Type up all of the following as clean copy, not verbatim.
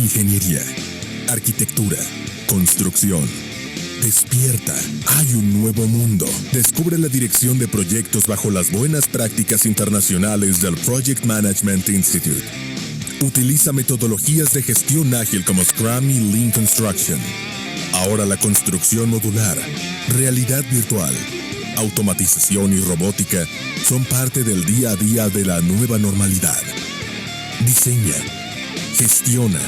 ingeniería, arquitectura, construcción. Despierta, hay un nuevo mundo. Descubre la dirección de proyectos bajo las buenas prácticas internacionales del Project Management Institute. Utiliza metodologías de gestión ágil como Scrum y Lean Construction. Ahora la construcción modular, realidad virtual, automatización y robótica son parte del día a día de la nueva normalidad. Diseña, gestiona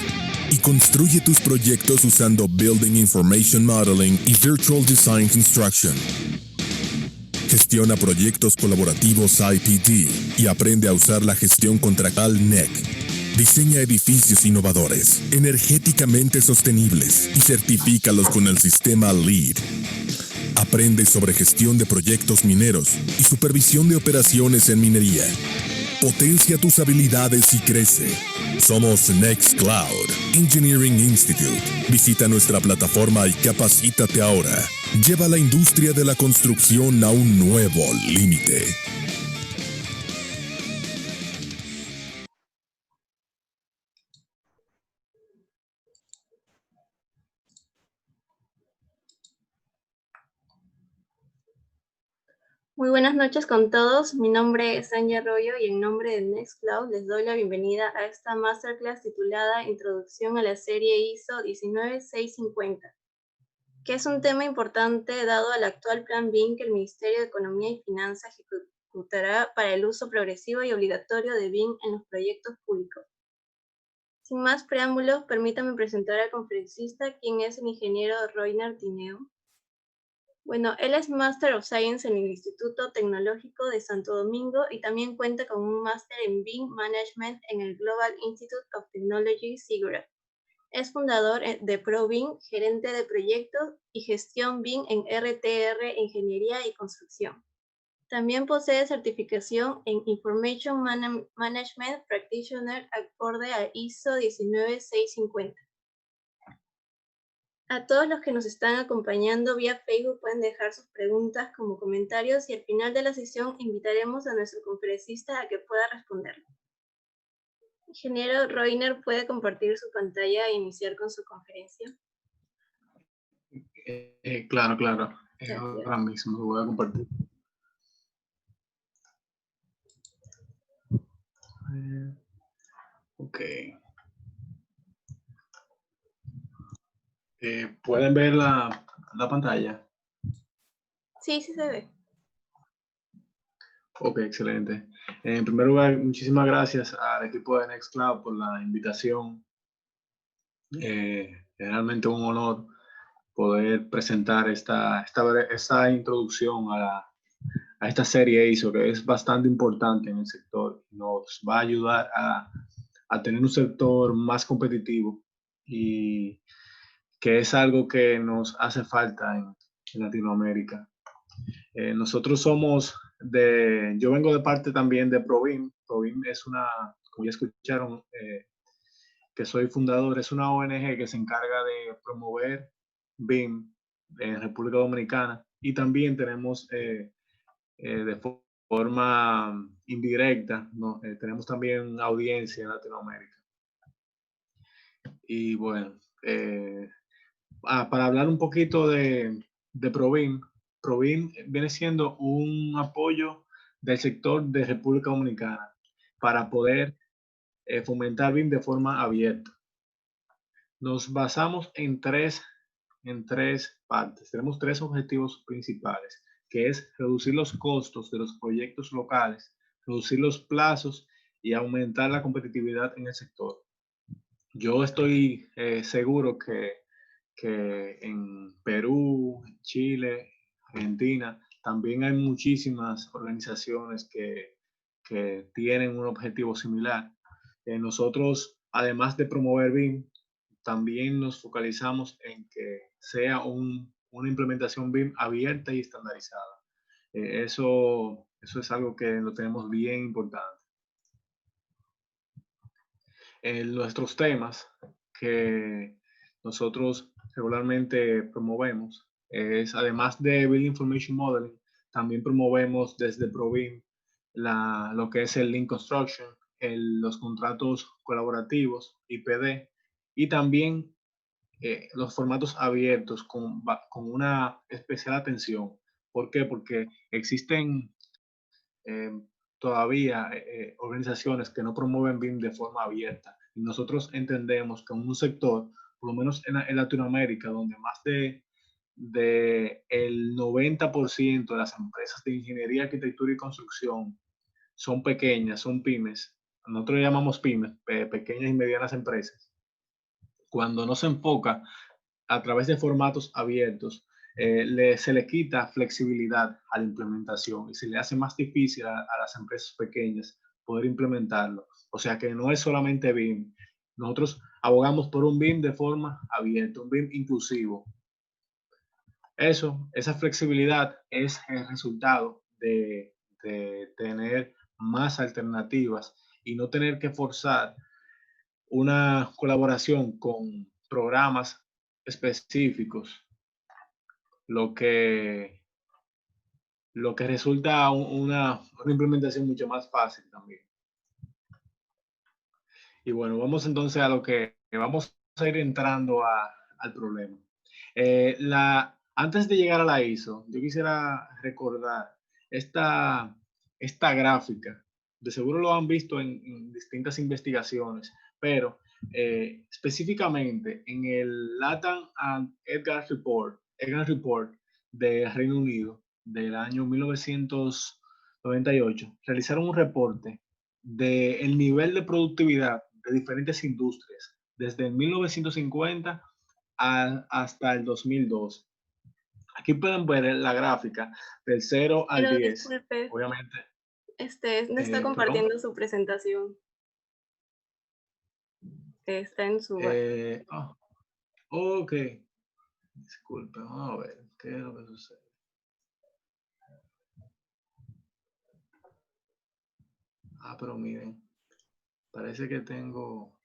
y construye tus proyectos usando Building Information Modeling y Virtual Design Construction. Gestiona proyectos colaborativos IPD y aprende a usar la gestión contractual NEC. Diseña edificios innovadores, energéticamente sostenibles y certifícalos con el sistema LEED. Aprende sobre gestión de proyectos mineros y supervisión de operaciones en minería. Potencia tus habilidades y crece. Somos Nextcloud Engineering Institute. Visita nuestra plataforma y capacítate ahora. Lleva la industria de la construcción a un nuevo límite. Muy buenas noches con todos, mi nombre es Anja Arroyo y en nombre de Nextcloud les doy la bienvenida a esta masterclass titulada Introducción a la serie ISO 19650, que es un tema importante dado al actual plan BIM que el Ministerio de Economía y Finanzas ejecutará para el uso progresivo y obligatorio de BIM en los proyectos públicos. Sin más preámbulos, permítanme presentar al conferencista, quien es el ingeniero Roiner Tineo. Bueno, él es Master of Science en el Instituto Tecnológico de Santo Domingo y también cuenta con un Máster en BIM Management en el Global Institute of Technology, SIGGRAPH. Es fundador de ProBIM, gerente de proyectos y gestión BIM en RTR Ingeniería y Construcción. También posee certificación en Information Management Practitioner acorde a ISO 19650. A todos los que nos están acompañando vía Facebook pueden dejar sus preguntas como comentarios y al final de la sesión invitaremos a nuestro conferencista a que pueda responderlo. Ingeniero Roiner, ¿puede compartir su pantalla e iniciar con su conferencia? Claro. Ahora mismo lo voy a compartir. Ok. ¿Pueden ver la pantalla? Sí, se ve. Ok, excelente. En primer lugar, muchísimas gracias al equipo de Nextcloud por la invitación. Es realmente un honor poder presentar esta introducción a esta serie ISO, que es bastante importante en el sector. Nos va a ayudar a tener un sector más competitivo y que es algo que nos hace falta en Latinoamérica. Nosotros yo vengo de parte también de ProBIM. ProBIM es como ya escucharon, que soy fundador, es una ONG que se encarga de promover BIM en República Dominicana y también tenemos de forma indirecta, ¿no? Tenemos también audiencia en Latinoamérica. Y bueno, para hablar un poquito de ProBIM, ProBIM viene siendo un apoyo del sector de República Dominicana para poder fomentar BIM de forma abierta. Nos basamos en tres partes. Tenemos tres objetivos principales, que es reducir los costos de los proyectos locales, reducir los plazos y aumentar la competitividad en el sector. Yo estoy seguro que en Perú, Chile, Argentina, también hay muchísimas organizaciones que tienen un objetivo similar. Nosotros, además de promover BIM, también nos focalizamos en que sea una implementación BIM abierta y estandarizada. Eso es algo que lo tenemos bien importante. En nuestros temas que nosotros regularmente promovemos es, además de Building Information Modeling, también promovemos desde ProBIM lo que es el Lean Construction, los contratos colaborativos, IPD, y también los formatos abiertos con una especial atención. ¿Por qué? Porque existen todavía organizaciones que no promueven BIM de forma abierta. Y nosotros entendemos que en un sector, por lo menos en Latinoamérica, donde más de el 90% de las empresas de ingeniería, arquitectura y construcción son pequeñas, son pymes. Nosotros llamamos pymes, pequeñas y medianas empresas. Cuando no se enfoca a través de formatos abiertos, se le quita flexibilidad a la implementación y se le hace más difícil a las empresas pequeñas poder implementarlo. O sea que no es solamente BIM. Nosotros abogamos por un BIM de forma abierta, un BIM inclusivo. Esa flexibilidad es el resultado de tener más alternativas y no tener que forzar una colaboración con programas específicos, lo que resulta una implementación mucho más fácil también. Y bueno, vamos entonces a lo que vamos a ir entrando al problema. Antes de llegar a la ISO, yo quisiera recordar esta gráfica. De seguro lo han visto en distintas investigaciones, pero específicamente en el LATAM and EDGAR Report de Reino Unido del año 1998, realizaron un reporte del nivel de productividad de diferentes industrias desde el 1950 hasta el 2002. Aquí pueden ver la gráfica del 0 al 10. Disculpe. Obviamente. No está compartiendo su presentación. Está en su... Ok. Disculpe, vamos a ver qué es lo que sucede. Pero miren, parece que tengo...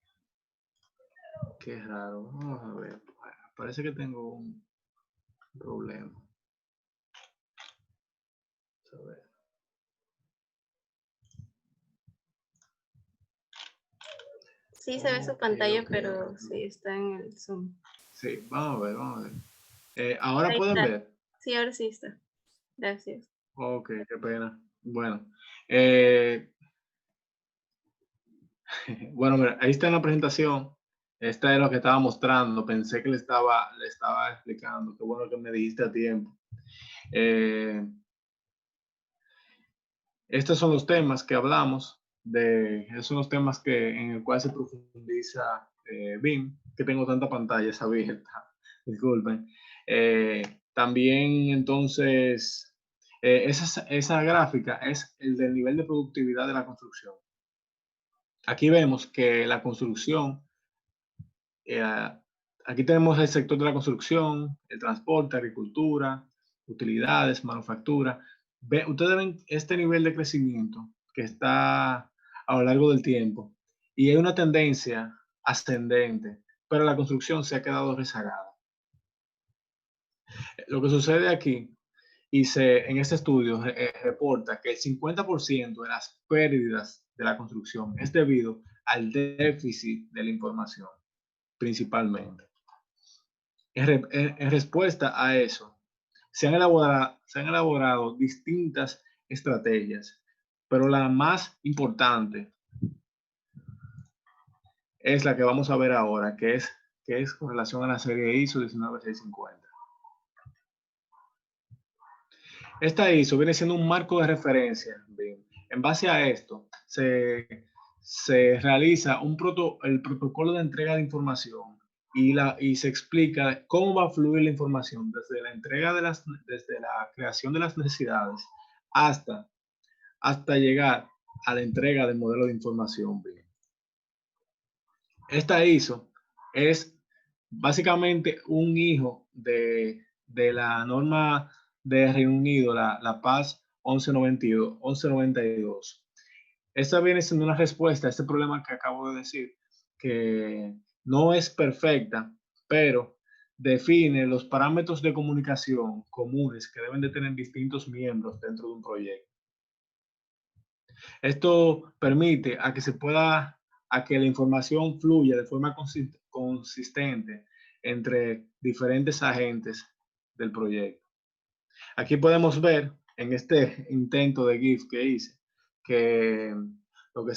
Qué raro. Vamos a ver. Parece que tengo un problema. A ver. Sí, se ve su pantalla, pero sí está en el Zoom. Sí, vamos a ver. ¿Ahora pueden ver? Sí, ahora sí está. Gracias. Ok, qué pena. Bueno. Bueno, mira, ahí está en la presentación. Esta es lo que estaba mostrando. Pensé que le estaba explicando. Qué bueno que me dijiste a tiempo. Estos son los temas que hablamos. Esos son los temas en el cual se profundiza BIM. Que tengo tanta pantalla abierta. Disculpen. También, entonces, esa gráfica es el del nivel de productividad de la construcción. Aquí vemos que la construcción, aquí tenemos el sector de la construcción, el transporte, agricultura, utilidades, manufactura. Ustedes ven este nivel de crecimiento que está a lo largo del tiempo y hay una tendencia ascendente, pero la construcción se ha quedado rezagada. Lo que sucede aquí, en este estudio reporta que el 50% de las pérdidas de la construcción es debido al déficit de la información, principalmente. En respuesta a eso, se han elaborado distintas estrategias, pero la más importante es la que vamos a ver ahora, que es con relación a la serie ISO 19650. Esta ISO viene siendo un marco de referencia. En base a esto, se realiza el protocolo de entrega de información y se explica cómo va a fluir la información desde la entrega desde la creación de las necesidades hasta llegar a la entrega del modelo de información. Esta ISO es básicamente un hijo de la norma de Reino Unido, la PAS 1192. Esta viene siendo una respuesta a este problema que acabo de decir, que no es perfecta, pero define los parámetros de comunicación comunes que deben de tener distintos miembros dentro de un proyecto. Esto permite a que la información fluya de forma consistente entre diferentes agentes del proyecto. Aquí podemos ver en este intento de GIF que hice que lo que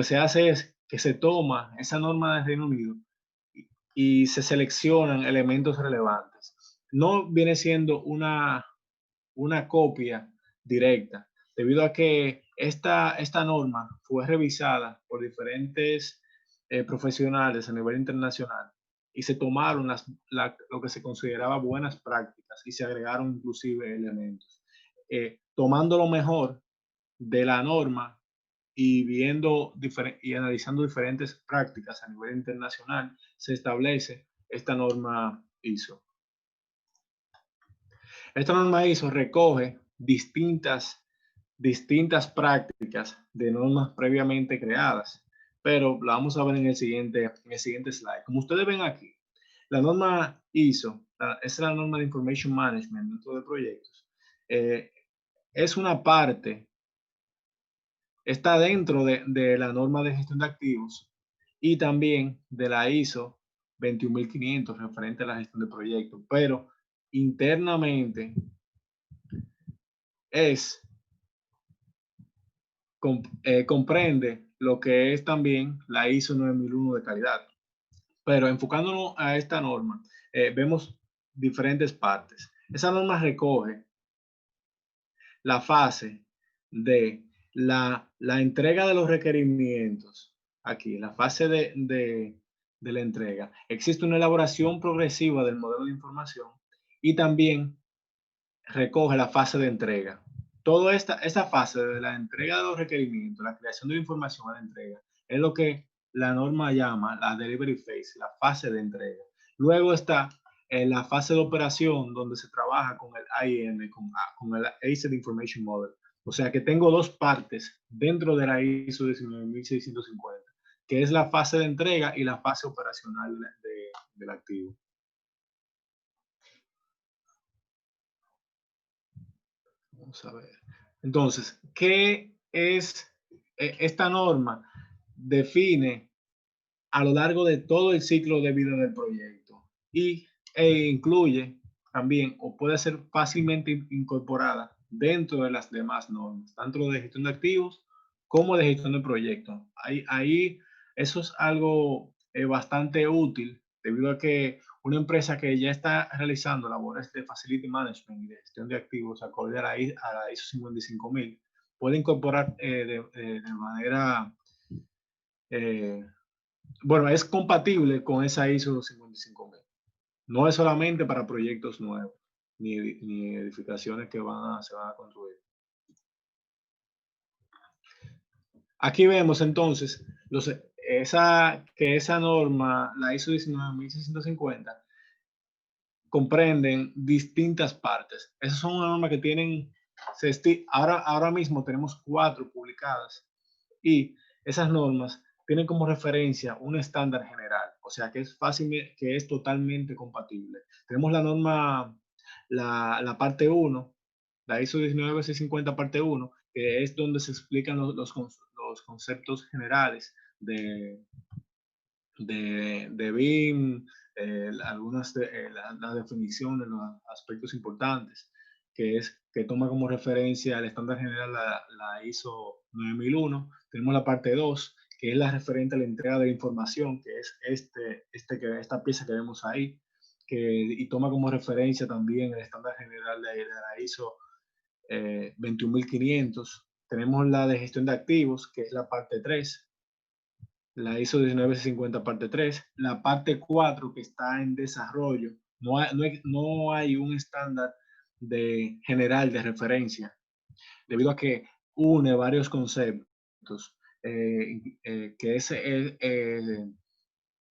se hace es que se toma esa norma del Reino Unido y se seleccionan elementos relevantes. No viene siendo una copia directa, debido a que esta norma fue revisada por diferentes profesionales a nivel internacional y se tomaron lo que se consideraba buenas prácticas y se agregaron inclusive elementos. Tomando lo mejor de la norma y viendo y analizando diferentes prácticas a nivel internacional, se establece esta norma ISO. Esta norma ISO recoge distintas prácticas de normas previamente creadas, pero la vamos a ver en el siguiente slide. Como ustedes ven aquí, la norma ISO, es la norma de Information Management dentro de proyectos, es una parte, está dentro de la norma de gestión de activos y también de la ISO 21500 referente a la gestión de proyectos, pero internamente comprende lo que es también la ISO 9001 de calidad. Pero enfocándonos a esta norma, vemos diferentes partes. Esa norma recoge la fase de la entrega de los requerimientos. Aquí, la fase de la entrega. Existe una elaboración progresiva del modelo de información y también recoge la fase de entrega. Toda esta fase de la entrega de los requerimientos, la creación de la información a la entrega, es lo que la norma llama la delivery phase, la fase de entrega. Luego está la fase de operación, donde se trabaja con el IIM, con el Asset Information Model. O sea que tengo dos partes dentro de la ISO 19650, que es la fase de entrega y la fase operacional del activo. Vamos a ver. Entonces, ¿qué es esta norma? Define a lo largo de todo el ciclo de vida del proyecto e incluye también o puede ser fácilmente incorporada dentro de las demás normas, tanto de gestión de activos como de gestión de proyectos. Ahí eso es algo bastante útil, debido a que una empresa que ya está realizando labores de facility management y de gestión de activos acorde a la ISO 55000 puede incorporar de manera bueno, es compatible con esa ISO 55000. No es solamente para proyectos nuevos, ni edificaciones que se van a construir. Aquí vemos entonces esa norma, la ISO 19650, comprenden distintas partes. Esas son una norma que tienen, ahora mismo tenemos 4 publicadas y esas normas tienen como referencia un estándar general, o sea que es fácil, que es totalmente compatible. Tenemos la norma, la parte 1, la ISO 19650 parte 1, que es donde se explican los conceptos generales de BIM, algunas de las definiciones, los aspectos importantes, que toma como referencia el estándar general la ISO 9001. Tenemos la parte 2, que es la referente a la entrega de la información, que es esta pieza que vemos ahí, y toma como referencia también el estándar general de la ISO 21500. Tenemos la de gestión de activos, que es la parte 3, la ISO 1950 parte 3, la parte 4 que está en desarrollo. No hay un estándar general de referencia, debido a que une varios conceptos, que es en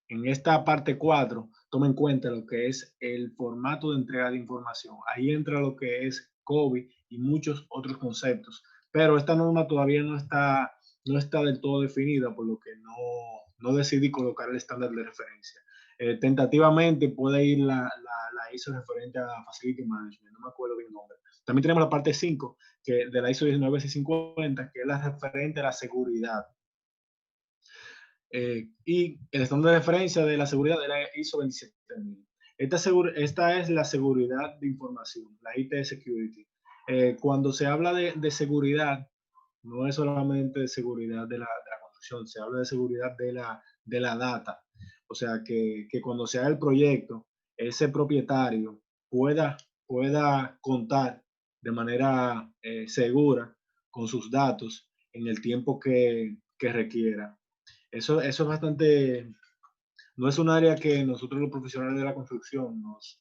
esta parte 4 toma en cuenta lo que es el formato de entrega de información. Ahí entra lo que es COVID y muchos otros conceptos, pero esta norma todavía no está del todo definida, por lo que no decidí colocar el estándar de referencia. Tentativamente puede ir la ISO referente a Facility Management, no me acuerdo bien el nombre. También tenemos la parte 5 de la ISO 19650, que es la referente a la seguridad. y el estándar de referencia de la seguridad era ISO 27000. Esta es la seguridad de información, la IT Security. Cuando se habla de seguridad, no es solamente de seguridad de la construcción, se habla de seguridad de la data. O sea, que cuando se haga el proyecto, ese propietario pueda contar de manera segura con sus datos en el tiempo que requiera. Eso es bastante, no es un área que nosotros los profesionales de la construcción nos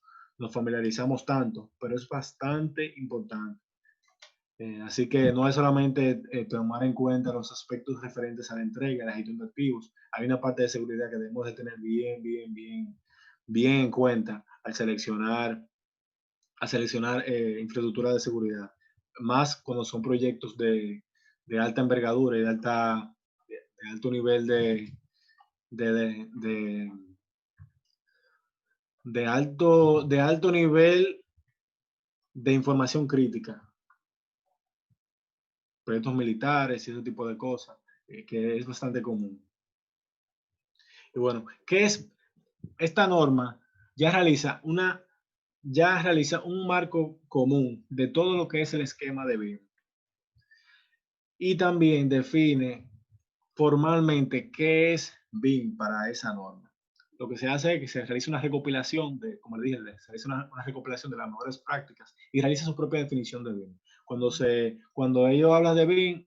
familiarizamos tanto, pero es bastante importante. Así que no es solamente tomar en cuenta los aspectos referentes a la entrega, a la gestión de activos. Hay una parte de seguridad que debemos de tener bien en cuenta al seleccionar infraestructura de seguridad. Más cuando son proyectos de alta envergadura y de alto nivel de alto nivel de información crítica. Proyectos militares y ese tipo de cosas, que es bastante común. Y bueno, ¿qué es esta norma? Ya realiza un marco común de todo lo que es el esquema de BIM. Y también define formalmente qué es BIM para esa norma. Lo que se hace es que se realiza una recopilación como le dije, se realiza una recopilación de las mejores prácticas y realiza su propia definición de BIM. Cuando ellos hablan de BIM,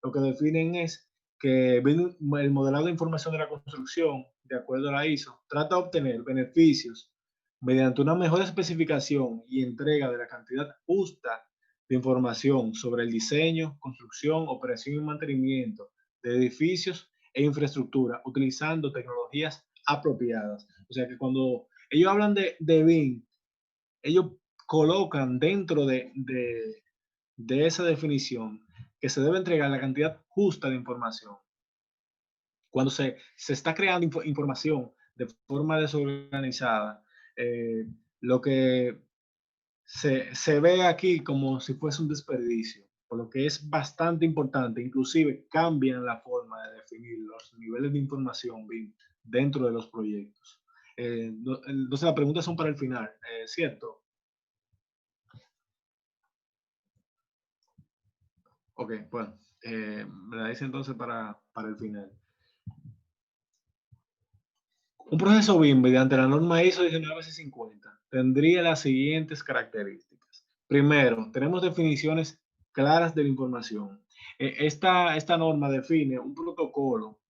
lo que definen es que BIM, el modelado de información de la construcción, de acuerdo a la ISO, trata de obtener beneficios mediante una mejor especificación y entrega de la cantidad justa de información sobre el diseño, construcción, operación y mantenimiento de edificios e infraestructura utilizando tecnologías apropiadas. O sea que cuando ellos hablan de BIM, ellos colocan dentro de esa definición que se debe entregar la cantidad justa de información. Cuando se está creando información de forma desorganizada, lo que se ve aquí como si fuese un desperdicio, por lo que es bastante importante, inclusive cambian la forma de definir los niveles de información dentro de los proyectos. Entonces las preguntas son para el final, ¿cierto? Ok, bueno, me la dice entonces para el final. Un proceso BIM mediante la norma ISO 19650 tendría las siguientes características. Primero, tenemos definiciones claras de la información. Esta norma define un protocolo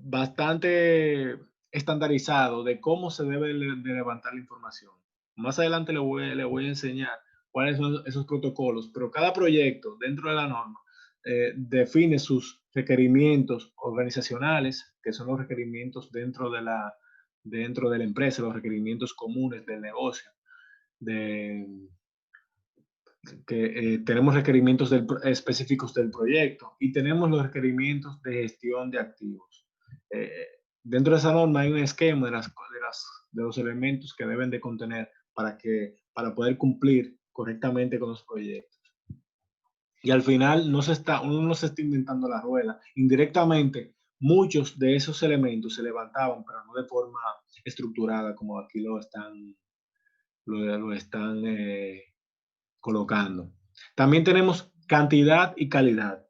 bastante estandarizado de cómo se debe de levantar la información. Más adelante le voy a enseñar cuáles son esos protocolos, pero cada proyecto dentro de la norma define sus requerimientos organizacionales, que son los requerimientos dentro de la empresa, los requerimientos comunes del negocio, tenemos requerimientos específicos del proyecto y tenemos los requerimientos de gestión de activos. Dentro de esa norma hay un esquema de los elementos que deben de contener para poder cumplir correctamente con los proyectos. Y al final uno no se está inventando la rueda. Indirectamente, muchos de esos elementos se levantaban, pero no de forma estructurada como aquí lo están colocando. También tenemos cantidad y calidad.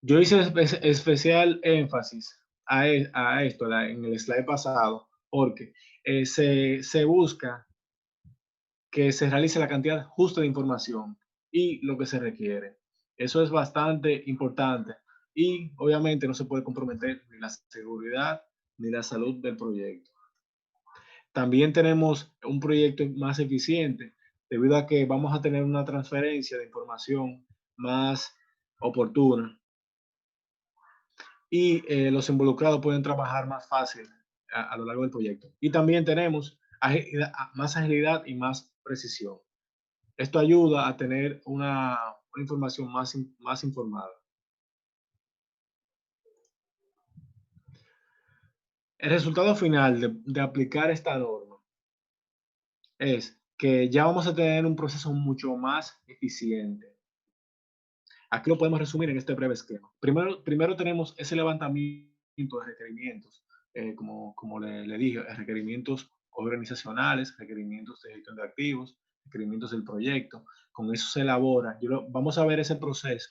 Yo hice especial énfasis a esto en el slide pasado, porque se busca que se realice la cantidad justa de información y lo que se requiere. Eso es bastante importante y obviamente no se puede comprometer ni la seguridad ni la salud del proyecto. También tenemos un proyecto más eficiente debido a que vamos a tener una transferencia de información más oportuna y los involucrados pueden trabajar más fácil a lo largo del proyecto. Y también tenemos más agilidad y más precisión. Esto ayuda a tener una información más informada. El resultado final de aplicar esta norma es que ya vamos a tener un proceso mucho más eficiente. Aquí lo podemos resumir en este breve esquema. Primero tenemos ese levantamiento de requerimientos, como le dije, requerimientos organizacionales, requerimientos de gestión de activos, requerimientos del proyecto. Con eso se elabora. Vamos a ver ese proceso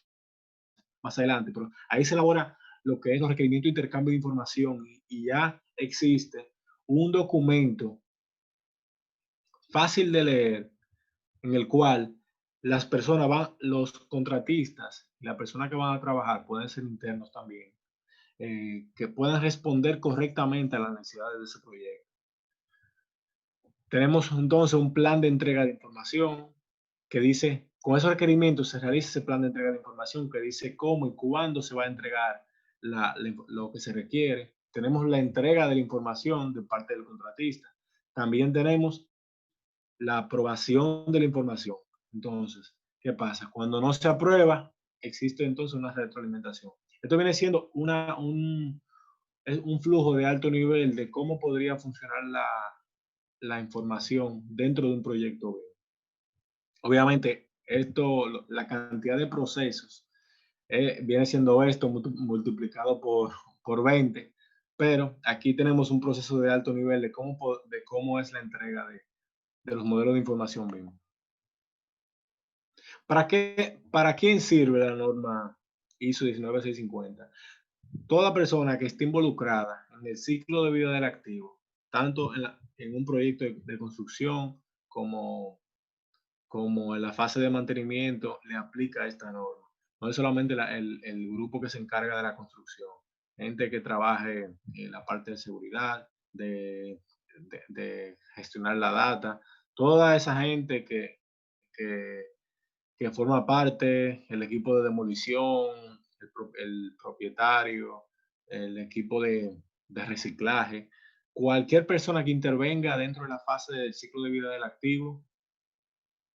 más adelante, pero ahí se elabora lo que es los requerimientos de intercambio de información y ya existe un documento fácil de leer en el cual las personas los contratistas y las personas que van a trabajar, pueden ser internos también, que puedan responder correctamente a las necesidades de ese proyecto. Tenemos entonces un plan de entrega de información que dice, con esos requerimientos se realiza ese plan de entrega de información que dice cómo y cuándo se va a entregar lo que se requiere. Tenemos la entrega de la información de parte del contratista. También tenemos la aprobación de la información. Entonces, ¿qué pasa? Cuando no se aprueba, existe entonces una retroalimentación. Esto viene siendo un flujo de alto nivel de cómo podría funcionar la información dentro de un proyecto B. Obviamente, la cantidad de procesos viene siendo esto multiplicado por 20, pero aquí tenemos un proceso de alto nivel de cómo es la entrega de los modelos de información BIM. ¿Para quién sirve la norma ISO 19650? Toda persona que esté involucrada en el ciclo de vida del activo, tanto en un proyecto de construcción como en la fase de mantenimiento, le aplica esta norma. No es solamente el grupo que se encarga de la construcción, gente que trabaje en la parte de seguridad, de gestionar la data, toda esa gente que forma parte, el equipo de demolición, el propietario, el equipo de reciclaje, cualquier persona que intervenga dentro de la fase del ciclo de vida del activo,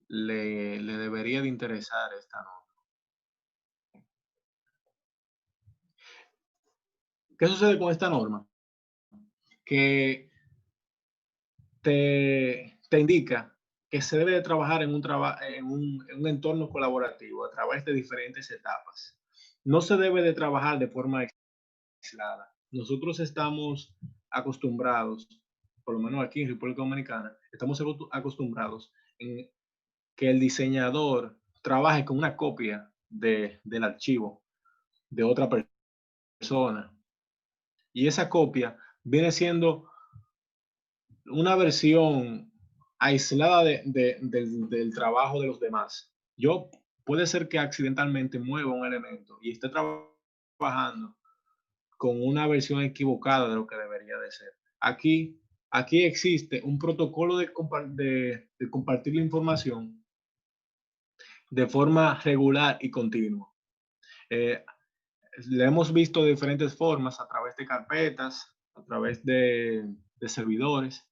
le debería de interesar esta norma. ¿Qué sucede con esta norma? Que te indica que se debe de trabajar en un entorno colaborativo a través de diferentes etapas. No se debe de trabajar de forma aislada. Nosotros estamos acostumbrados, por lo menos aquí en República Dominicana, estamos acostumbrados en que el diseñador trabaje con una copia del archivo de otra persona. Y esa copia viene siendo una versión aislada del trabajo de los demás. Puede ser que accidentalmente mueva un elemento y esté trabajando con una versión equivocada de lo que debería de ser. Aquí existe un protocolo de compartir la información de forma regular y continua. Le hemos visto de diferentes formas, a través de carpetas, a través de servidores,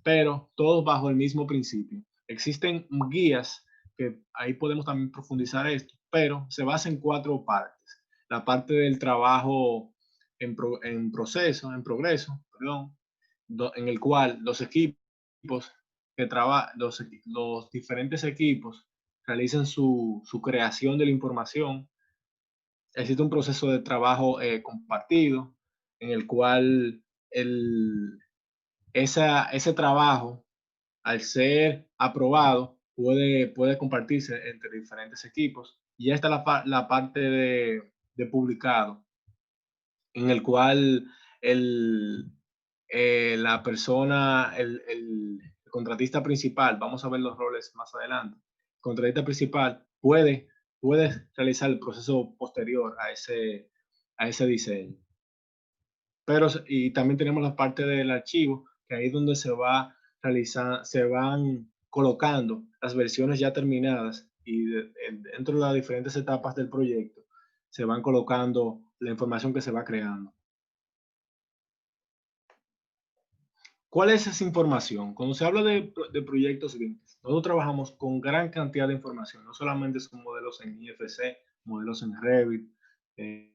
pero todos bajo el mismo principio. Existen guías que ahí podemos también profundizar esto, pero se basa en 4 partes. La parte del trabajo en progreso, perdón, en el cual los equipos que trabajan, los diferentes equipos realizan su creación de la información. Existe un proceso de trabajo compartido en el cual ese trabajo, al ser aprobado, puede compartirse entre diferentes equipos. Y ya está la parte de publicado, en el cual la persona, el contratista principal, vamos a ver los roles más adelante, el contratista principal puede realizar el proceso posterior a ese diseño. Y también tenemos la parte del archivo, que ahí es donde se van colocando las versiones ya terminadas y dentro de las diferentes etapas del proyecto se van colocando la información que se va creando. ¿Cuál es esa información? Cuando se habla de proyectos BIM, nosotros trabajamos con gran cantidad de información, no solamente son modelos en IFC, modelos en Revit, en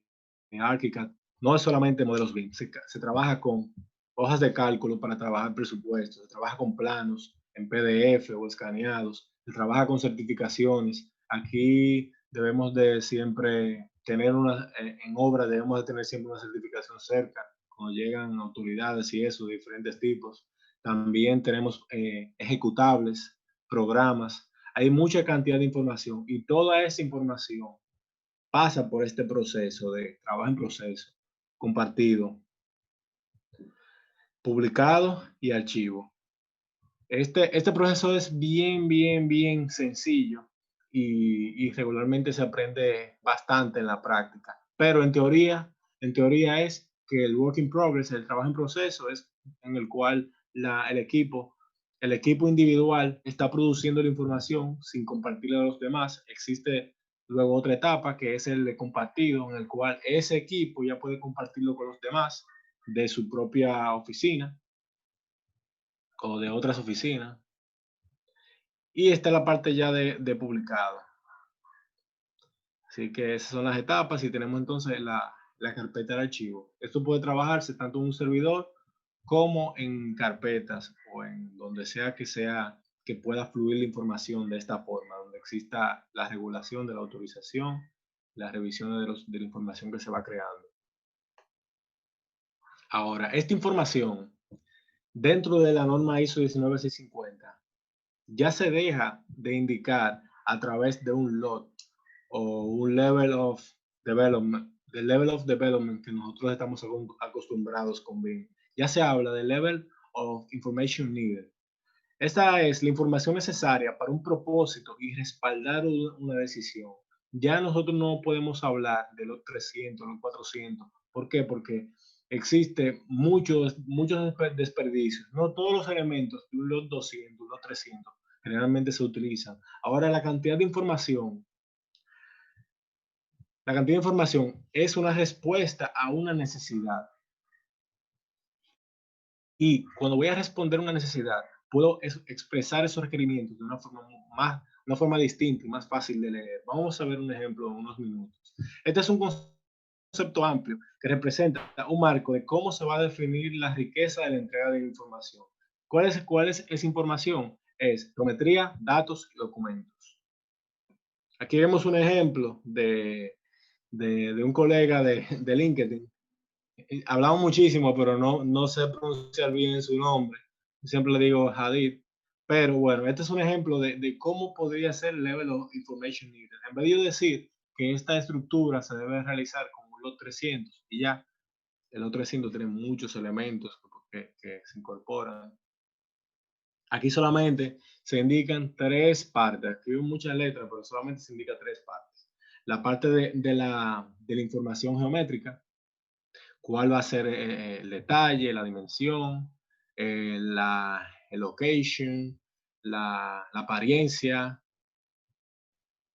ArchiCAD, no es solamente modelos BIM, se trabaja con hojas de cálculo para trabajar presupuestos, se trabaja con planos en PDF o escaneados, se trabaja con certificaciones. Aquí debemos de siempre tener en obra debemos de tener siempre una certificación cerca cuando llegan autoridades y eso, de diferentes tipos. También tenemos ejecutables, programas. Hay mucha cantidad de información y toda esa información pasa por este proceso de trabajo en proceso, compartido, publicado y archivo. Este proceso es bien sencillo y regularmente se aprende bastante en la práctica. Pero en teoría es que el work in progress, el trabajo en proceso, es en el cual el equipo individual está produciendo la información sin compartirla a los demás. Existe luego otra etapa que es el de compartido, en el cual ese equipo ya puede compartirlo con los demás de su propia oficina o de otras oficinas. Y esta es la parte ya de publicado. Así que esas son las etapas y tenemos entonces la carpeta de archivo. Esto puede trabajarse tanto en un servidor como en carpetas o en donde sea que pueda fluir la información de esta forma, donde exista la regulación de la autorización, las revisiones de la información que se va creando. Ahora, esta información dentro de la norma ISO 19650 ya se deja de indicar a través de un lot o un level of development, del level of development que nosotros estamos acostumbrados con BIM. Ya se habla del level of information needed. Esta es la información necesaria para un propósito y respaldar una decisión. Ya nosotros no podemos hablar de los 300, los 400. ¿Por qué? Porque existe muchos desperdicios. No todos los elementos de un lot 200, un lot 300 generalmente se utilizan. Ahora la cantidad de información es una respuesta a una necesidad. Y cuando voy a responder una necesidad, puedo expresar esos requerimientos de una forma distinta y más fácil de leer. Vamos a ver un ejemplo en unos minutos. Este es un concepto amplio que representa un marco de cómo se va a definir la riqueza de la entrega de información. ¿Cuál es esa información? Es geometría, datos y documentos. Aquí vemos un ejemplo de un colega de LinkedIn. Hablamos muchísimo, pero no sé pronunciar bien su nombre. Siempre le digo Hadid. Pero bueno, este es un ejemplo de cómo podría ser el level of information needed. En vez de yo decir que esta estructura se debe realizar con un lot 300 y ya, el lot 300 tiene muchos elementos que se incorporan. Aquí solamente se indican 3 partes. Aquí hay muchas letras, pero solamente se indica 3 partes. La parte de la información geométrica, cuál va a ser el detalle, la dimensión, el location, la apariencia,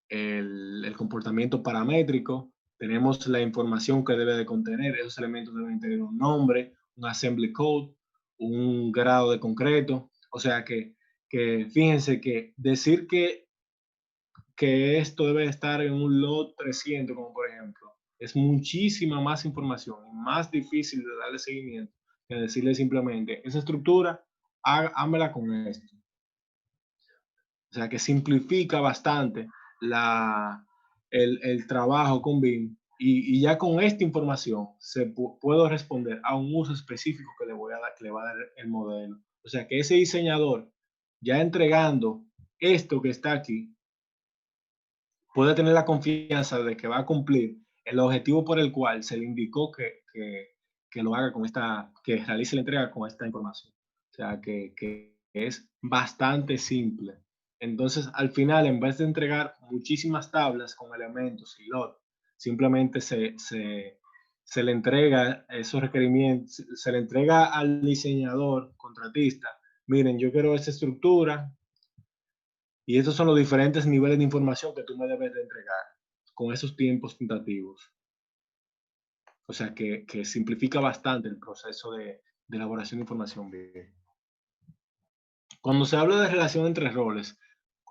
el comportamiento paramétrico. Tenemos la información que debe de contener. Esos elementos deben tener un nombre, un assembly code, un grado de concreto. O sea que fíjense que decir que esto debe estar en un lot 300, como por ejemplo, es muchísima más información y más difícil de darle seguimiento que decirle simplemente, esa estructura, hámela con esto. O sea que simplifica bastante el trabajo con BIM y ya con esta información puedo responder a un uso específico que le va a dar el modelo. O sea que ese diseñador, ya entregando esto que está aquí, puede tener la confianza de que va a cumplir el objetivo por el cual se le indicó que lo haga que realice la entrega con esta información. O sea, que es bastante simple. Entonces, al final, en vez de entregar muchísimas tablas con elementos y lot, simplemente se le entrega esos requerimientos, se le entrega al diseñador, contratista, miren, yo quiero esta estructura, y estos son los diferentes niveles de información que tú me debes de entregar con esos tiempos tentativos. O sea que simplifica bastante el proceso de elaboración de información. Cuando se habla de relación entre roles,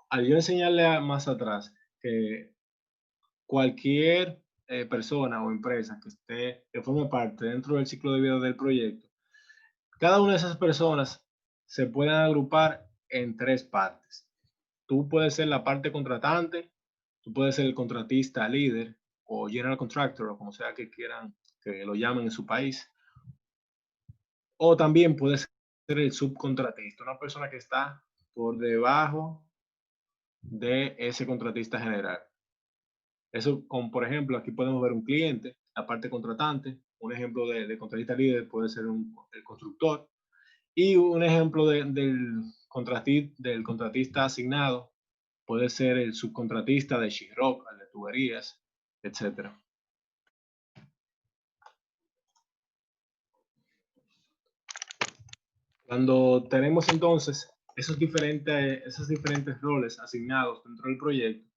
al yo enseñarle más atrás que cualquier persona o empresa que forme parte dentro del ciclo de vida del proyecto, cada una de esas personas se pueden agrupar en 3 partes. Tú puedes ser la parte contratante, Tú puedes ser el contratista líder o general contractor o como sea que quieran que lo llamen en su país. O también puedes ser el subcontratista, una persona que está por debajo de ese contratista general. Eso, como por ejemplo, aquí podemos ver un cliente, la parte contratante. Un ejemplo de contratista líder puede ser el constructor. Y un ejemplo del contratista asignado puede ser el subcontratista de sheetrock, el de tuberías, etc. Cuando tenemos entonces esos diferentes roles asignados dentro del proyecto,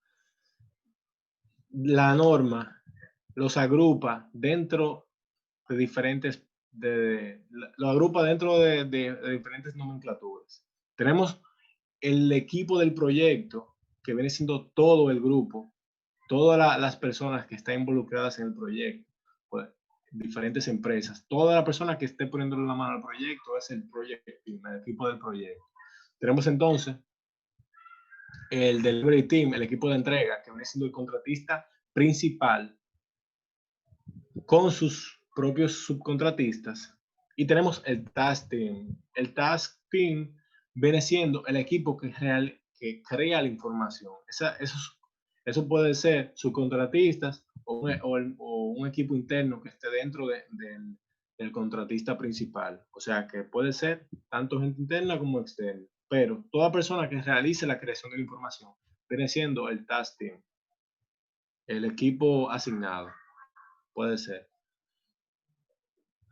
la norma los agrupa dentro de diferentes, lo agrupa dentro de diferentes nomenclaturas. Tenemos el equipo del proyecto, que viene siendo todo el grupo, todas las personas que están involucradas en el proyecto, pues, diferentes empresas, toda la persona que esté poniéndole la mano al proyecto es el project team, el equipo del proyecto. Tenemos entonces el delivery team, el equipo de entrega, que viene siendo el contratista principal con sus propios subcontratistas. Y tenemos el task team. El task team viene siendo el equipo que crea la información. Eso puede ser subcontratistas o un equipo interno que esté dentro del contratista principal. O sea que puede ser tanto gente interna como externa. Pero toda persona que realice la creación de la información viene siendo el task team, el equipo asignado. Puede ser.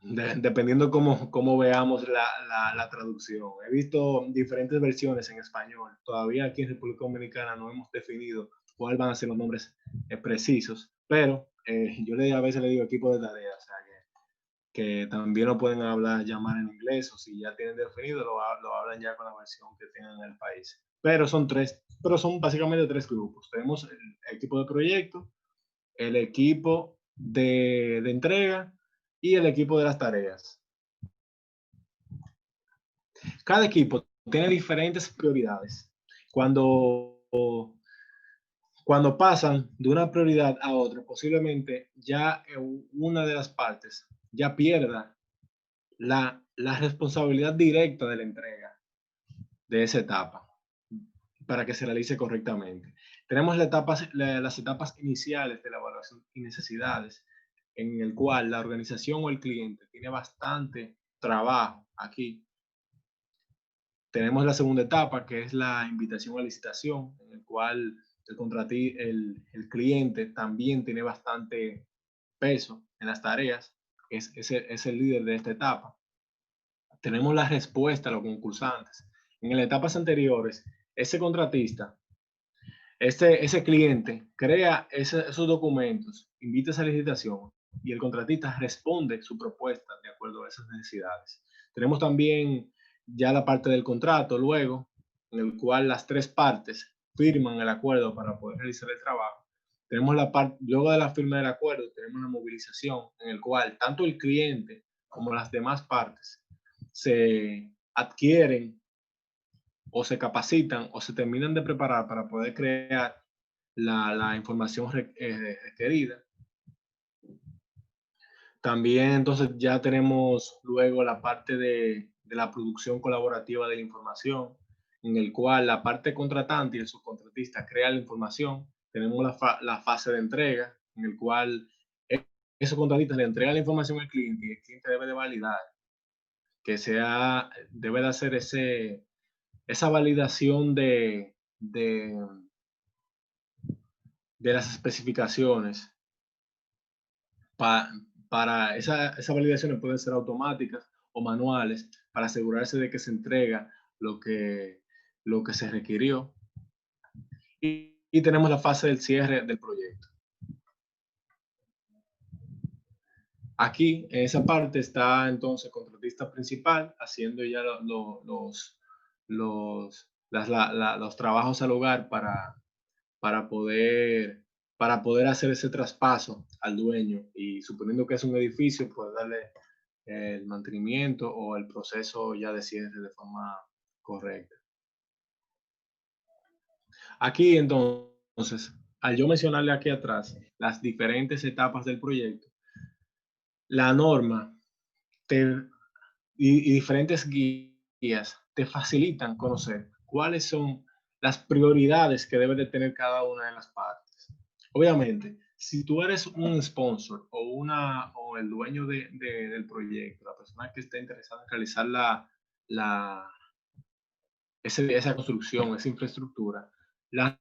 Dependiendo cómo veamos la traducción. He visto diferentes versiones en español. Todavía aquí en República Dominicana no hemos definido cuáles van a ser los nombres precisos, pero yo a veces le digo equipo de tareas, o sea, que también lo pueden llamar en inglés, o si ya tienen definido, lo hablan ya con la versión que tengan en el país. Pero son básicamente tres grupos. Tenemos el equipo de proyecto, el equipo de entrega y el equipo de las tareas. Cada equipo tiene diferentes prioridades. Cuando pasan de una prioridad a otra, posiblemente ya una de las partes ya pierda la responsabilidad directa de la entrega de esa etapa para que se realice correctamente. Tenemos las etapas iniciales de la evaluación y necesidades, en el cual la organización o el cliente tiene bastante trabajo aquí. Tenemos la segunda etapa, que es la invitación a licitación, en el cual el cliente también tiene bastante peso en las tareas, es el líder de esta etapa. Tenemos la respuesta a los concursantes. En las etapas anteriores, ese contratista, ese cliente crea esos documentos, invita a esa licitación y el contratista responde su propuesta de acuerdo a esas necesidades. Tenemos también ya la parte del contrato luego, en el cual las tres partes firman el acuerdo para poder realizar el trabajo. Tenemos luego de la firma del acuerdo, tenemos una movilización en el cual tanto el cliente como las demás partes se adquieren o se capacitan o se terminan de preparar para poder crear la información requerida. También entonces ya tenemos luego la parte de la producción colaborativa de la información, en el cual la parte contratante y el subcontratista crea la información. Tenemos la fase de entrega, en el cual esos contratistas le entregan la información al cliente y el cliente debe de validar, debe de hacer esa validación de las especificaciones. Para esas validaciones pueden ser automáticas o manuales para asegurarse de que se entrega lo que se requirió. Y tenemos la fase del cierre del proyecto. Aquí, en esa parte, está entonces el contratista principal haciendo ya los trabajos al hogar para poder hacer ese traspaso al dueño, y suponiendo que es un edificio, pues darle el mantenimiento o el proceso ya de cierre de forma correcta. Aquí entonces al yo mencionarle aquí atrás las diferentes etapas del proyecto, la norma y diferentes guías te facilitan conocer cuáles son las prioridades que debe de tener cada una de las partes. Obviamente, si tú eres un sponsor o el dueño del proyecto, la persona que esté interesada en realizar esa construcción, esa infraestructura, las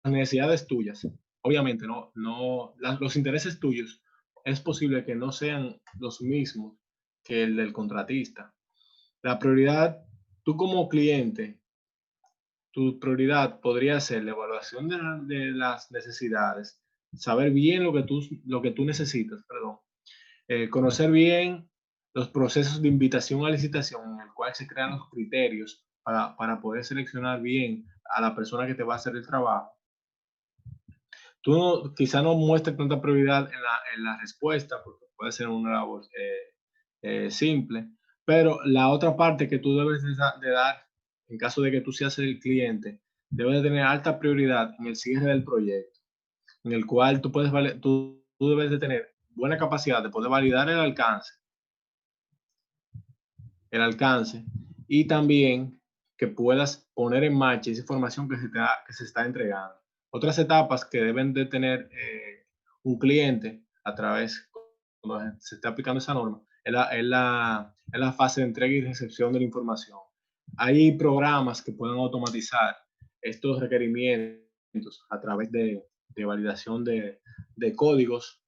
necesidades tuyas, obviamente los intereses tuyos es posible que no sean los mismos que el del contratista. La prioridad, tú como cliente, tu prioridad podría ser la evaluación de las necesidades, saber bien lo que tú necesitas, perdón, conocer bien los procesos de invitación a licitación en el cual se crean los criterios para poder seleccionar bien a la persona que te va a hacer el trabajo. Tú quizá no muestres tanta prioridad en la respuesta, porque puede ser una labor simple, pero la otra parte que tú debes de dar, en caso de que tú seas el cliente, debes de tener alta prioridad en el cierre del proyecto, en el cual tú debes de tener buena capacidad de poder validar el alcance y también que puedas poner en marcha esa información que se está entregando. Otras etapas que deben de tener un cliente a través, cuando se está aplicando esa norma, es la fase de entrega y recepción de la información. Hay programas que pueden automatizar estos requerimientos a través de validación de códigos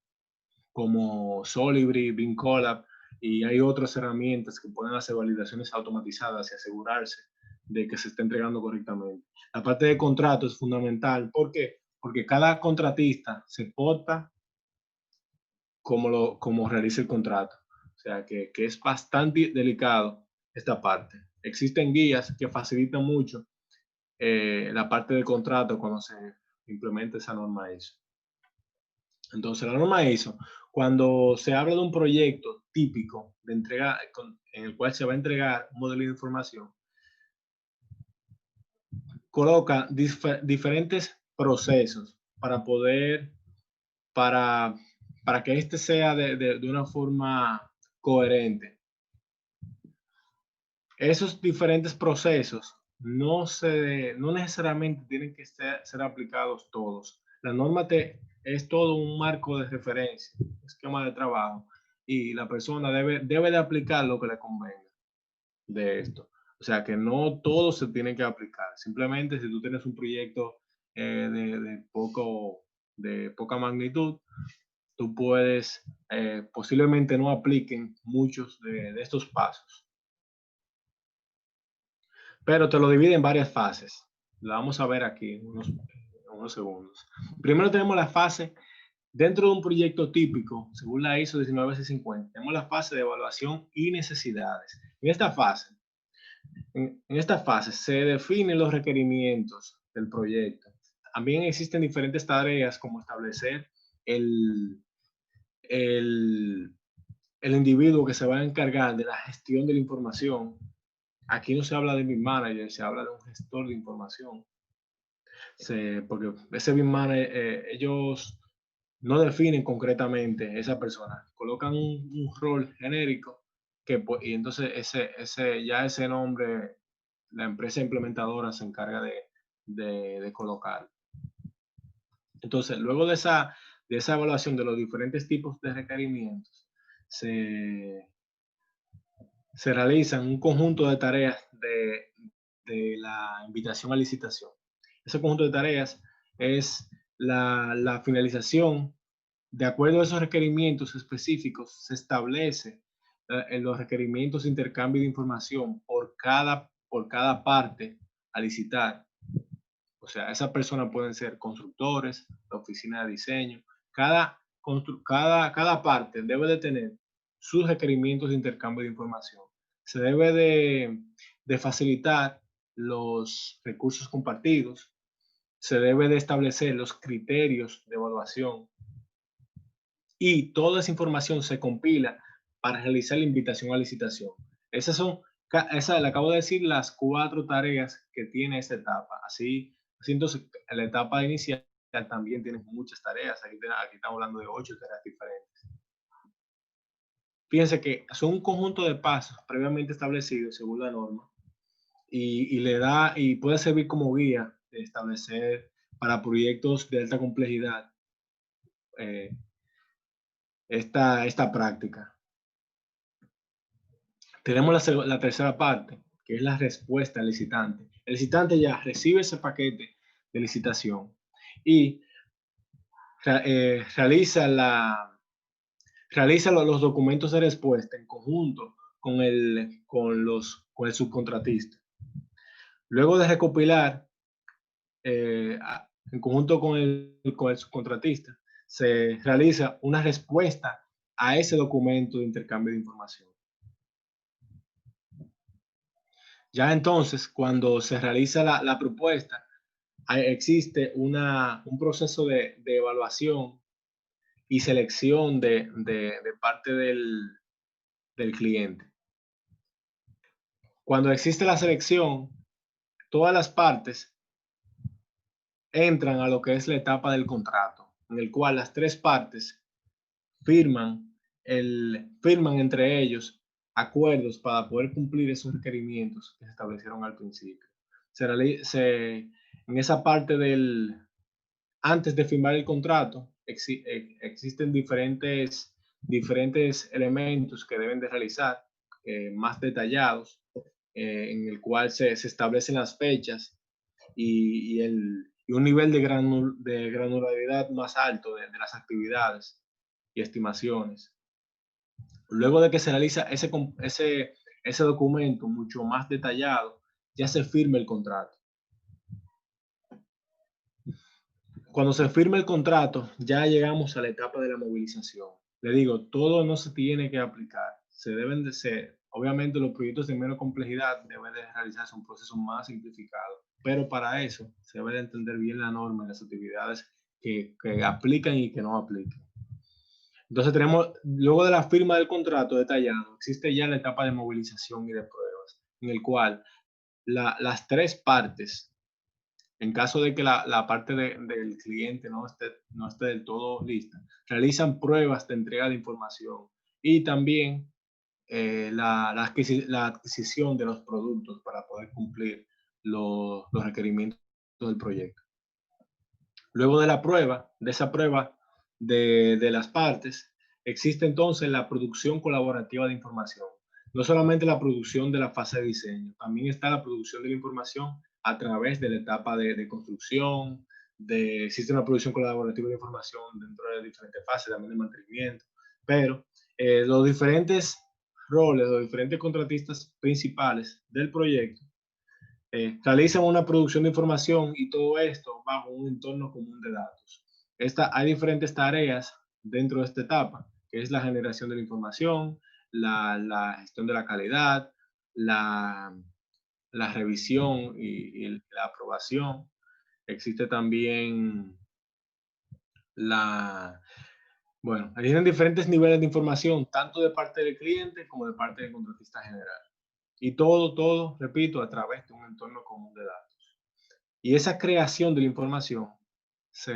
como Solibri, Bing Colab, y hay otras herramientas que pueden hacer validaciones automatizadas y asegurarse de que se está entregando correctamente. La parte de contrato es fundamental. ¿Por qué? Porque cada contratista se porta como realiza el contrato. O sea, que es bastante delicado esta parte. Existen guías que facilitan mucho la parte del contrato cuando se implementa esa norma ISO. Entonces, la norma ISO, cuando se habla de un proyecto típico de entrega en el cual se va a entregar un modelo de información, coloca diferentes procesos para que este sea de una forma coherente. Esos diferentes procesos no necesariamente tienen que ser aplicados todos. La norma es todo un marco de referencia, un esquema de trabajo, y la persona debe de aplicar lo que le convenga de esto. O sea que no todo se tiene que aplicar. Simplemente si tú tienes un proyecto de poca magnitud, tú puedes, posiblemente no apliquen muchos de estos pasos. Pero te lo divide en varias fases. La vamos a ver aquí en unos segundos. Primero tenemos la fase, dentro de un proyecto típico, según la ISO 19650, tenemos la fase de evaluación y necesidades. En esta fase se definen los requerimientos del proyecto. También existen diferentes tareas como establecer el individuo que se va a encargar de la gestión de la información. Aquí no se habla de BIM manager, se habla de un gestor de información. Porque ese BIM manager, ellos no definen concretamente esa persona, colocan un rol genérico y entonces ese nombre, la empresa implementadora se encarga de colocar. Entonces, luego de esa evaluación de los diferentes tipos de requerimientos, se realizan un conjunto de tareas de la invitación a licitación. Ese conjunto de tareas es la finalización. De acuerdo a esos requerimientos específicos, se establece en los requerimientos de intercambio de información por cada parte a licitar. O sea, esas personas pueden ser constructores, la oficina de diseño. Cada parte debe de tener sus requerimientos de intercambio de información. Se debe de facilitar los recursos compartidos. Se debe de establecer los criterios de evaluación. Y toda esa información se compila para realizar la invitación a licitación. Esas le acabo de decir las 4 tareas que tiene esta etapa. Así entonces, en la etapa inicial también tienes muchas tareas. Aquí estamos hablando de 8 tareas diferentes. Fíjense que son un conjunto de pasos previamente establecidos según la norma y puede servir como guía de establecer para proyectos de alta complejidad esta práctica. Tenemos la tercera parte, que es la respuesta al licitante. El licitante ya recibe ese paquete de licitación y realiza los documentos de respuesta en conjunto con el subcontratista. Luego de recopilar en conjunto con el subcontratista, se realiza una respuesta a ese documento de intercambio de información. Ya entonces, cuando se realiza la propuesta, existe un proceso de evaluación y selección de parte del cliente. Cuando existe la selección, todas las partes entran a lo que es la etapa del contrato, en el cual las tres partes firman entre ellos acuerdos para poder cumplir esos requerimientos que se establecieron al principio. En esa parte antes de firmar el contrato, existen diferentes elementos que deben de realizar, más detallados, en el cual se establecen las fechas y un nivel de granularidad más alto de las actividades y estimaciones. Luego de que se realiza ese documento mucho más detallado, ya se firma el contrato. Cuando se firma el contrato, ya llegamos a la etapa de la movilización. Le digo, todo no se tiene que aplicar. Obviamente los proyectos de menor complejidad deben de realizarse un proceso más simplificado, pero para eso se debe de entender bien la norma y las actividades que aplican y que no aplican. Entonces luego de la firma del contrato detallado, existe ya la etapa de movilización y de pruebas, en el cual las tres partes, en caso de que la parte del cliente no esté del todo lista, realizan pruebas de entrega de información y también la adquisición de los productos para poder cumplir los requerimientos del proyecto. Luego de esa prueba de las partes, existe entonces la producción colaborativa de información. No solamente la producción de la fase de diseño, también está la producción de la información a través de la etapa de construcción, existe una producción colaborativa de información dentro de diferentes fases, también de mantenimiento, pero los diferentes roles, los diferentes contratistas principales del proyecto realizan una producción de información y todo esto bajo un entorno común de datos. Hay diferentes tareas dentro de esta etapa, que es la generación de la información, la gestión de la calidad, la revisión y la aprobación. Existe también hay diferentes niveles de información, tanto de parte del cliente como de parte del contratista general. Y todo, repito, a través de un entorno común de datos. Y esa creación de la información se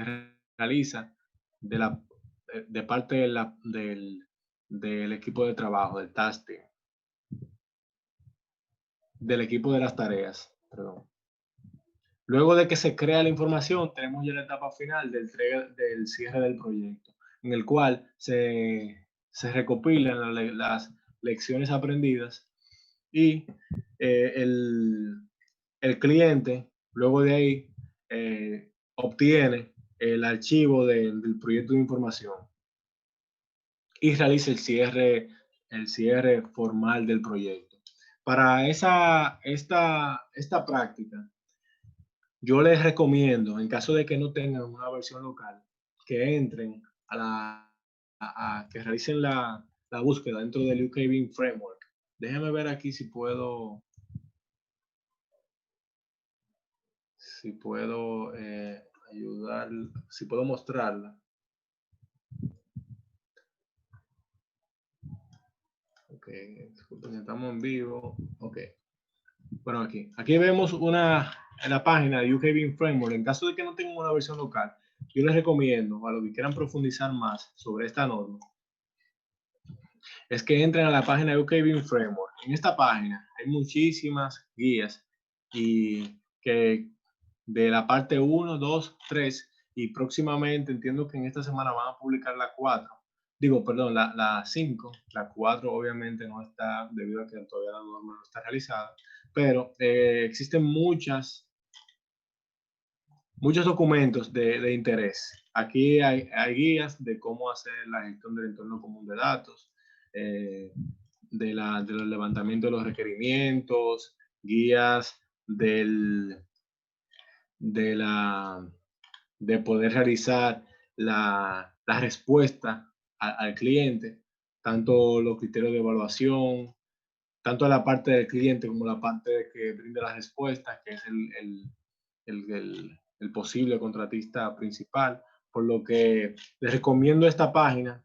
realiza de parte del equipo de trabajo, del task team, del equipo de las tareas, perdón. Luego de que se crea la información, tenemos ya la etapa final del cierre del proyecto, en el cual se recopilan las lecciones aprendidas y el cliente, luego de ahí, obtiene el archivo del proyecto de información y realiza el cierre formal del proyecto. Para esta práctica, yo les recomiendo, en caso de que no tengan una versión local, que entren que realicen la búsqueda dentro del UK BIM Framework. Déjenme ver aquí si puedo ayudar, si puedo mostrarla. Ok, disculpen, estamos en vivo. Ok. Bueno, aquí vemos en la página de UK BIM Framework. En caso de que no tengan una versión local, yo les recomiendo a los que quieran profundizar más sobre esta norma, es que entren a la página de UK BIM Framework. En esta página hay muchísimas guías y que de la parte 1, 2, 3 y próximamente entiendo que en esta semana van a publicar la 4. Digo, perdón, la 5. La 4 obviamente no está debido a que todavía la norma no está realizada, pero existen muchos documentos de interés. Aquí hay guías de cómo hacer la gestión del entorno común de datos, de los levantamientos de los requerimientos, guías de poder realizar la respuesta al cliente, tanto los criterios de evaluación, tanto la parte del cliente como la parte que brinda las respuestas, que es el posible contratista principal, por lo que les recomiendo esta página,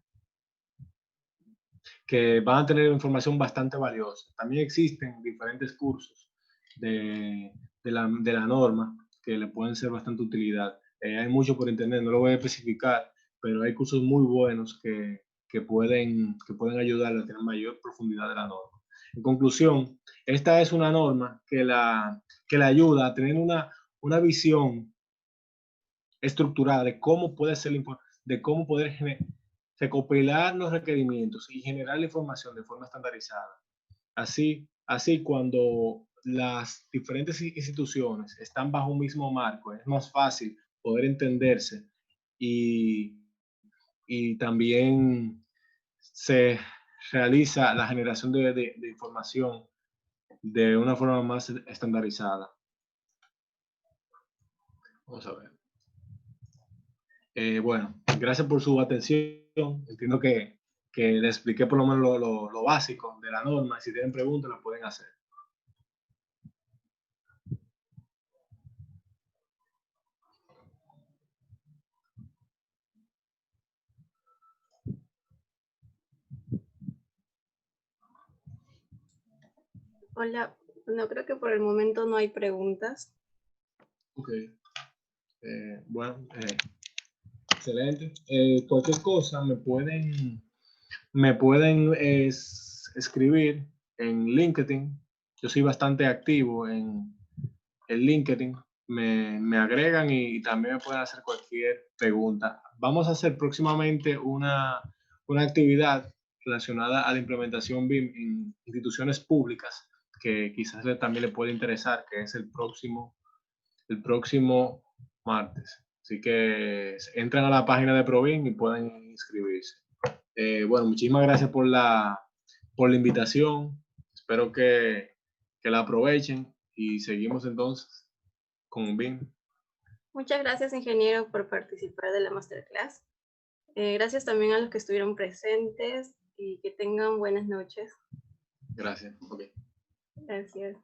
que van a tener información bastante valiosa. También existen diferentes cursos de la norma que le pueden ser bastante utilidad. Hay mucho por internet, no lo voy a especificar, pero hay cursos muy buenos que pueden ayudarle a tener mayor profundidad de la norma. En conclusión, esta es una norma que la ayuda a tener una visión estructurada de cómo puede ser de cómo poder recopilar los requerimientos y generar la información de forma estandarizada. Así cuando las diferentes instituciones están bajo un mismo marco, es más fácil poder entenderse y también se realiza la generación de información de una forma más estandarizada. Vamos a ver. Bueno, gracias por su atención. Entiendo que les expliqué por lo menos lo básico de la norma. Si tienen preguntas, las pueden hacer. Hola, no creo que por el momento no hay preguntas. Ok. Bueno, excelente. Cualquier cosa me pueden escribir en LinkedIn. Yo soy bastante activo en LinkedIn. Me agregan y también me pueden hacer cualquier pregunta. Vamos a hacer próximamente una actividad relacionada a la implementación BIM en instituciones públicas que quizás también le puede interesar, que es el próximo martes. Así que entran a la página de ProBIM y pueden inscribirse. Bueno, muchísimas gracias por la invitación. Espero que la aprovechen y seguimos entonces con BIM. Muchas gracias, ingeniero, por participar de la masterclass. Gracias también a los que estuvieron presentes y que tengan buenas noches. Gracias. Okay. Gracias.